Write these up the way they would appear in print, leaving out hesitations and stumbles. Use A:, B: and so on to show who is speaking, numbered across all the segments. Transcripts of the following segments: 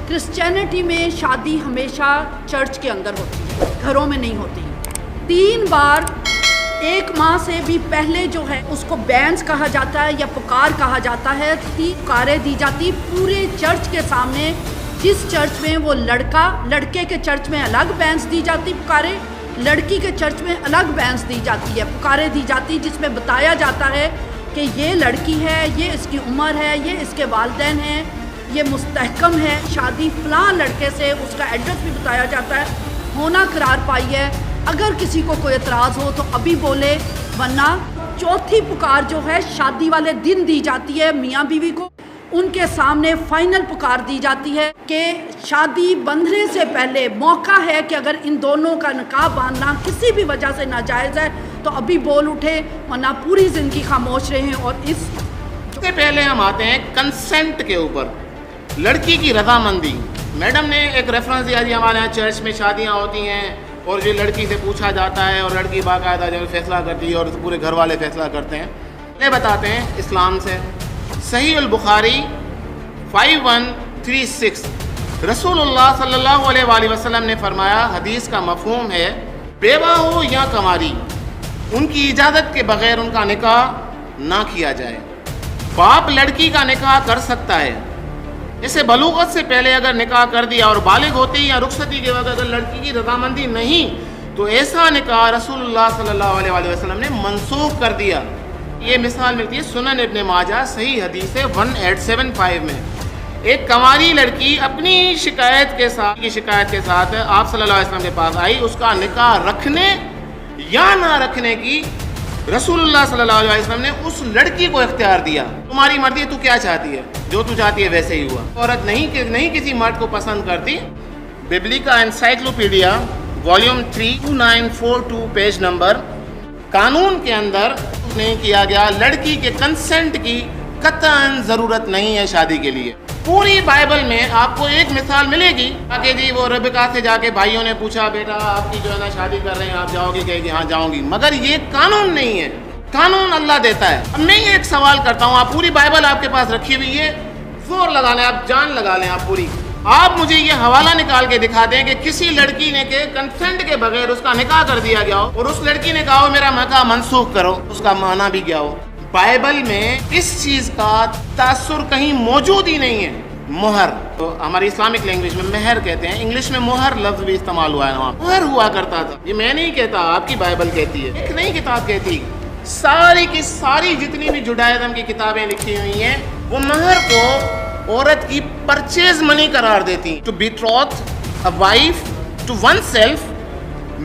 A: Christianity میں شادی ہمیشہ چرچ کے اندر ہوتی ہے، گھروں میں نہیں ہوتی۔ 3 بار 1 ماہ سے بھی پہلے جو ہے اس کو بینس کہا جاتا ہے یا پکار کہا جاتا ہے۔ 3 پکاریں دی جاتی پورے چرچ کے سامنے، جس چرچ میں وہ لڑکے کے چرچ میں الگ بینس دی جاتی پکاریں، لڑکی کے چرچ میں الگ بینس دی جاتی ہے، پکاریں دی جاتی، جس میں بتایا جاتا ہے کہ یہ لڑکی ہے، یہ اس کی عمر ہے، یہ اس کے والدین ہیں، یہ مستحکم ہے، شادی فلاں لڑکے سے، اس کا ایڈریس بھی بتایا جاتا ہے، ہونا قرار پائی ہے۔ اگر کسی کو کوئی اعتراض ہو تو ابھی بولے، ورنہ چوتھی پکار جو ہے شادی والے دن دی جاتی ہے میاں بیوی کو، ان کے سامنے فائنل پکار دی جاتی ہے کہ شادی بندھنے سے پہلے موقع ہے کہ اگر ان دونوں کا نکاح باندھنا کسی بھی وجہ سے ناجائز ہے تو ابھی بول اٹھے، ورنہ پوری زندگی خاموش رہیں۔ اور اس
B: سے پہلے ہم آتے ہیں کنسنٹ کے اوپر، لڑکی کی رضامندی۔ میڈم نے ایک ریفرنس دیا جی ہمارے یہاں چرچ میں شادیاں ہوتی ہیں اور جو لڑکی سے پوچھا جاتا ہے اور لڑکی باقاعدہ جو فیصلہ کرتی ہے اور پورے گھر والے فیصلہ کرتے ہیں۔ یہ بتاتے ہیں اسلام سے، صحیح البخاری 5136، رسول اللہ صلی اللہ علیہ وآلہ وسلم نے فرمایا، حدیث کا مفہوم ہے بیوہ ہو یا کنواری، ان کی اجازت کے بغیر ان کا نکاح نہ کیا جائے۔ باپ لڑکی کا نکاح کر سکتا ہے، جیسے بلوغت سے پہلے اگر نکاح کر دیا اور بالغ ہوتے ہی یا رخصتی کے وقت اگر لڑکی کی رضامندی نہیں تو ایسا نکاح رسول اللہ صلی اللہ علیہ وآلہ وسلم نے منسوخ کر دیا۔ یہ مثال ملتی ہے سنن ابن ماجہ صحیح حدیث ہے 1875 میں۔ ایک کنواری لڑکی اپنی شکایت کے ساتھ آپ صلی اللہ علیہ وسلم کے پاس آئی، اس کا نکاح رکھنے یا نہ رکھنے کی رسول اللہ صلی اللہ علیہ وسلم نے اس لڑکی کو اختیار دیا۔ تمہاری مرضی، تو کیا چاہتی ہے، جو تو چاہتی ہے ویسے ہی ہوا۔ عورت نہیں کسی مرد کو پسند کرتی۔ ببلیکا انسائکلوپیڈیا والیوم 3 2942 پیج نمبر، قانون کے اندر نہیں کیا گیا لڑکی کے کنسنٹ کی قطعاً ضرورت نہیں ہے شادی کے لیے۔ پوری بائبل میں آپ کو ایک مثال ملے گی کہ جی وہ ربکا سے جا کے بھائیوں نے پوچھا، بیٹا آپ کی جو ہے نا شادی کر رہے ہیں، آپ جاؤ گی؟ کہے گی ہاں جاؤں گی، مگر یہ قانون نہیں ہے، قانون اللہ دیتا ہے۔ اب میں یہ ایک سوال کرتا ہوں، آپ پوری بائبل آپ کے پاس رکھی ہوئی ہے، زور لگا لیں، آپ جان لگا لیں، آپ پوری، آپ مجھے یہ حوالہ نکال کے دکھا دیں کہ کسی لڑکی نے کے کنسنٹ کے بغیر اس کا نکاح کر دیا گیا ہو اور اس لڑکی نے کہا ہو میرا نکاح منسوخ کرو، اس کا معنی بھی کیا ہو۔ بائبل میں اس چیز کا تاثر کہیں موجود ہی نہیں ہے۔ مہر تو ہماری اسلامک لینگویج میں مہر کہتے ہیں، انگلش میں مہر لفظ بھی استعمال ہوا ہے نا، مہر ہوا کرتا تھا۔ یہ میں نہیں کہتا، آپ کی بائبل کہتی ہے، ایک نئی کتاب کہتی۔ ساری کی ساری جتنی بھی جوڈائزم کی کتابیں لکھی ہوئی ہیں وہ مہر کو عورت کی پرچیز منی قرار دیتی۔ To betroth a wife to oneself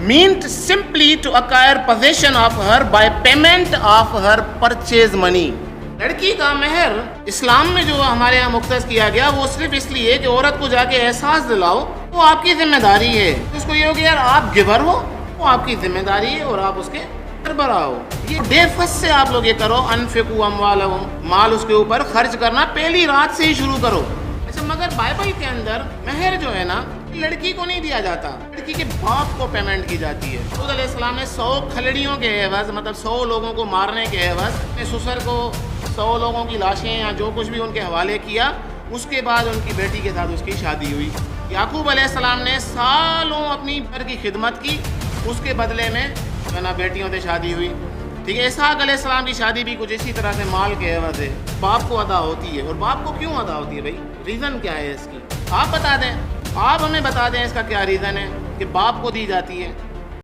B: meant simply to acquire possession of her by payment of her purchase money۔ لڑکی کا مہر اسلام میں جو ہمارے یہاں مختص کیا گیا وہ صرف اس لیے کہ عورت کو جا کے احساس دلاؤ وہ آپ کی ذمہ داری ہے۔ اس کو یہ ہو کہ یار آپ گیور ہو، وہ آپ کی ذمہ داری ہے اور آپ اس کے سربراہ ہو۔ یہ ڈے فرسٹ سے آپ لوگ یہ کرو، انفقوا اموالکم، مال اس کے اوپر خرچ کرنا پہلی رات سے ہی شروع کرو۔ مگر بائبل کے اندر مہر جو ہے نا لڑکی کو نہیں دیا جاتا، لڑکی کے باپ کو پیمنٹ کی جاتی ہے۔ داؤد علیہ السلام نے 100 کھلڑیوں کے عوض، مطلب 100 لوگوں کو مارنے کے عوض اپنے سسر کو 100 لوگوں کی لاشیں یا جو کچھ بھی ان کے حوالے کیا، اس کے بعد ان کی بیٹی کے ساتھ اس کی شادی ہوئی۔ یعقوب علیہ السلام نے سالوں اپنی گھر کی خدمت کی، اس کے بدلے میں جو ہے نا بیٹیوں سے شادی ہوئی۔ ٹھیک ہے، اسحاق علیہ السلام کی شادی بھی کچھ اسی طرح سے مال کے عوض ہے، باپ کو ادا ہوتی ہے۔ اور باپ کو کیوں ادا ہوتی ہے بھائی؟ ریزن کیا ہے اس کی؟ آپ بتا دیں، آپ ہمیں بتا دیں اس کا کیا ریزن ہے کہ باپ کو دی جاتی ہے۔